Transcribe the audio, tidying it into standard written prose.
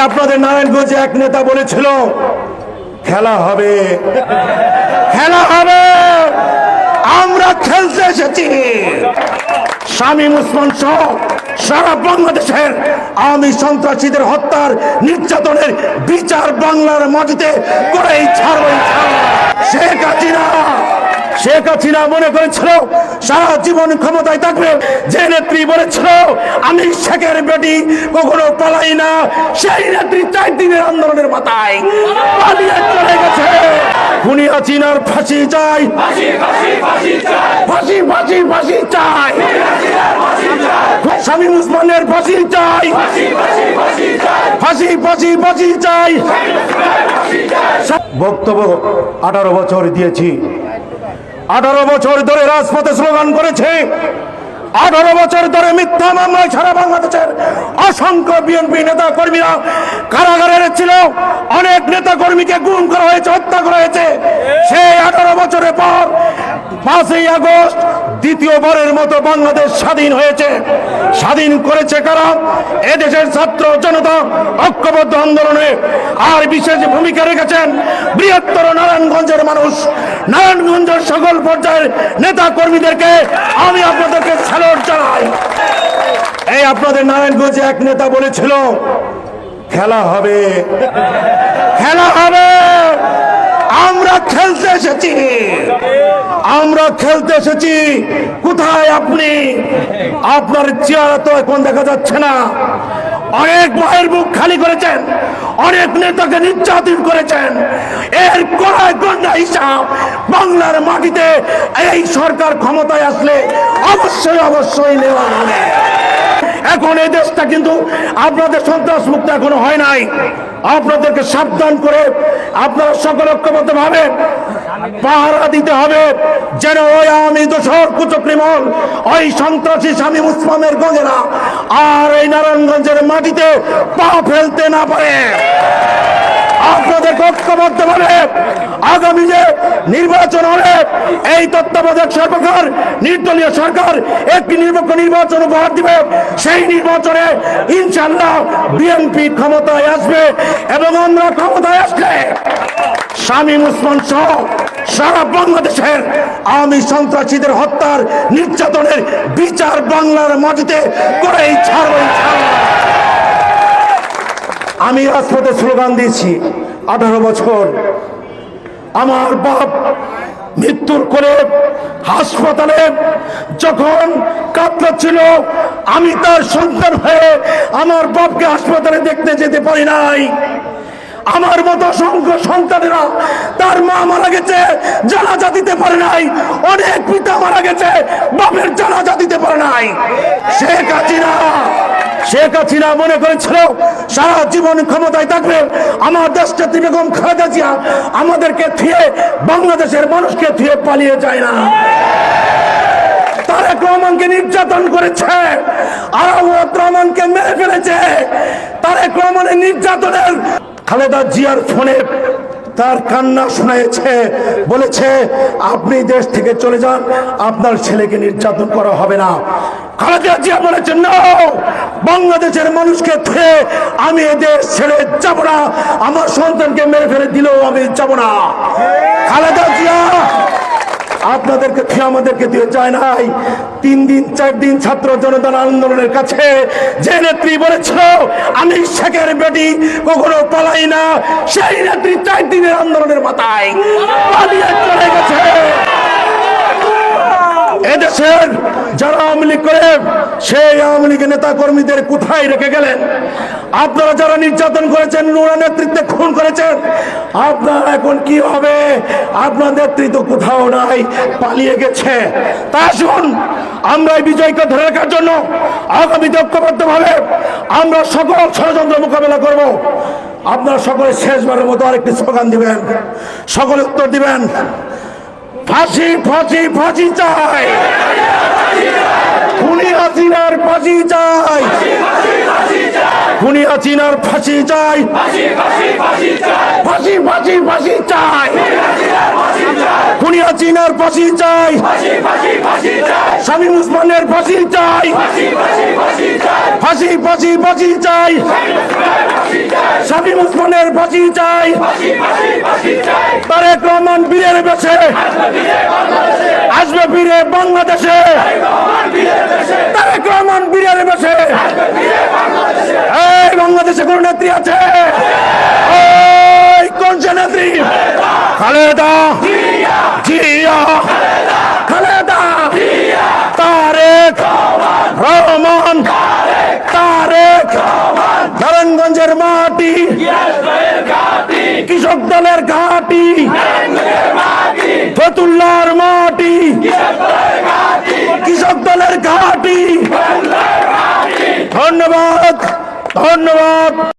আপনাদের নারায়ণগঞ্জে এক নেতা বলেছিল খেলা হবে, খেলা হবে, আমরা খেলতে এসেছি। শামীম ওসমান সহ সারা বাংলাদেশের আওয়ামী সন্ত্রাসীদের হত্যার নির্যাতনের বিচার বাংলার মাটিতে করেই ছাড়ব। শেখ হাসিনা মনে করেছিল সারা জীবন ক্ষমতায় থাকবে। যে নেত্রী বলেছিল আমি শেখের বেটি কখনো পালাই না, সেই নেত্রী 4 দিনের আন্দোলনের মাথায় পালিয়ে চলে গেছে। খুনি হাসিনার ফাঁসি চাই, ফাঁসি ফাঁসি ফাঁসি চাই, শামীম ওসমানের ফাঁসি চাই, ফাঁসি ফাঁসি ফাঁসি চাই। বক্তব্য 18 বছর দিয়েছি, 18 বছর ধরে রাজপথে স্লোগান করেছে, 18 বছর ধরে মিথ্যা মামলায় সারা বাংলাদেশের অসংখ্য বিএনপি নেতা কর্মীরা কারাগারে ছিল। অনেক নেতা কর্মীকে গুম করা হয়েছে, হত্যা করা হয়েছে। সেই 18 বছরের পর 5ই আগস্ট দ্বিতীয়বারের মতো বাংলাদেশ স্বাধীন হয়েছে। স্বাধীন করেছে কারা? এদেশের ছাত্র জনতা ঐক্যবদ্ধ আন্দোলনে। আর বিশেষ ভূমিকা রেখেছেন বৃহত্তর নারায়ণগঞ্জের মানুষ। নারায়ণগঞ্জের সকল পর্যায়ের নেতা কর্মীদেরকে আমি আপনাদেরকে স্যালুট জানাই। এই আপনাদের নারায়ণগঞ্জে এক নেতা বলেছিল খেলা হবে, খেলা হবে, আমরা খেলতে এসেছি, আমরা খেলতে এসেছি। কোথায় আপনি? আপনার চেহারা তো এখন দেখা যাচ্ছে না। অনেক মায়ের বুক খালি করেছেন, অনেক নেতাকে নির্যাতন করেছেন। এর কড়াই গন্ডা হিসাব বাংলার মাটিতে এই সরকার ক্ষমতায় আসলে অবশ্যই অবশ্যই নেওয়া হবে। এখন এই দেশটা কিন্তু আপনাদের সন্ত্রাস মুক্ত এখনো হয় নাই। আপনাদেরকে সাবধান করে আপনারা সকল ঐক্যবদ্ধভাবে পাহারা দিতে হবে, যেন ওই আওয়ামী দোসর কুচক্রিমল, ওই সন্ত্রাসী শামীম ওসমানের গঙ্গেরা আর এই নারায়ণগঞ্জের মাটিতে পা ফেলতে না পারে। আপনাদের ঐক্যবদ্ধভাবে আগামী যে নির্বাচন হবে, এই তত্ত্বাবধায়ক সরকার, নির্দলীয় সরকার একটি নিরপেক্ষ নির্বাচন উপহার দিবে। সেই নির্বাচনে ইনশাআল্লাহ বিএনপি ক্ষমতায় আসবে এবং আমরা ক্ষমতায় আসলে শামীম ওসমান সহ সারা বাংলাদেশের আওয়ামী সন্ত্রাসীদের হত্যার নির্যাতনের বিচার বাংলার মাটিতে করেই ছাড়ব। আমি রাজপথে স্লোগান দিয়েছি 18 বছর। আমার বাপ মৃত্যুর কোলে হাসপাতালে যখন কাতরাচ্ছিল, আমি তার সন্তান হয়ে আমার বাপকে হাসপাতালে দেখতে যেতে পারি নাই। আমার মতো অসংখ্য সন্তানেরা তার মা মারা গেছে, জানাজা দিতে পারে নাই। অনেক পিতা মারা গেছে, বাপের জানাজা দিতে পারে নাই। শেখ হাসিনা মনে করেছিল সারা জীবন ক্ষমতায় থাকবে। আমার দেশনেত্রী বেগম খালেদা জিয়া আমাদেরকে থুয়ে, বাংলাদেশের মানুষকে থুয়ে পালিয়ে যায় না। তারেক রহমানকে নির্যাতন করেছে, আরাফাত রহমানকে মেরে ফেলেছে। তারেক রহমানের নির্যাতনের খালেদা জিয়ার ফোনে তার কান্না শোনায়েছে, বলেছে আপনি দেশ থেকে চলে যান, আপনার ছেলেকে নির্যাতন করা হবে না। খালেদা জিয়া বলেছেন না, বাংলাদেশের মানুষকে থুয়ে আমি এদেশ ছেড়ে যাব না, আমার সন্তানকে মেরে ফেলে দিলেও আমি যাব না। খালেদা জিয়া আপনাদেরকে থুয়ে আমাদেরকে দিয়ে যায় নাই। 3 দিন 4 দিন ছাত্র জনতার আন্দোলনের কাছে যে নেত্রী বলেছিল আমি শেখের বেটি কখনো পালাই না, সেই নেত্রী 4 দিনের আন্দোলনের মাথায় পালিয়ে চলে গেছে। এদেশের যারা আওয়ামী লীগ করে সেই আওয়ামী লীগের নেতা কর্মীদের কোথায় রেখে গেলেন? আপনারা যারা নির্যাতন করেছেন, নুরা নেতৃত্বে খুন করেছেন, আপনার এখন কি হবে? আপনার নেতৃত্ব কোথাও নাই, পালিয়ে গেছে। তা আসুন আমরা এই বিজয়কে ধরে রাখার জন্য আগামীতে ঐক্যবদ্ধভাবে আমরা সকল ষড়যন্ত্র মোকাবেলা করব। আপনারা সকলে শেষবারের মতো আরেকটি স্লোগান দিবেন, সকলে উত্তর দিবেন ফাঁসি ফাঁসি ফাঁসি চাই, খুনি হাসিনার ফাঁসি চাই, খুনি হাসিনার ফাঁসি চাই, ফাঁসি ফাঁসি ফাঁসি চাই, খুনি হাসিনার ফাঁসি চাই, শামীম ওসমানের ফাঁসি চাই, ফাঁসি ফাঁসি ফাঁসি চাই। শামীম ওসমানের ফাঁসি চাই, তারেক রহমান বীরের বেশে আসবে ফিরে বাংলাদেশে, তারেক রহমান বীরের বেশে। এই বাংলাদেশে কোন নেত্রী আছে? ওই কোন সে নেত্রী? খালেদা জিয়া, খালেদা, তারেক রহমান, তারেক নারায়ণগঞ্জের মাটি, কৃষক দলের ঘাটি, ফতুল্লার মাটি, কৃষক দলের ঘাটি। ধন্যবাদ, ধন্যবাদ।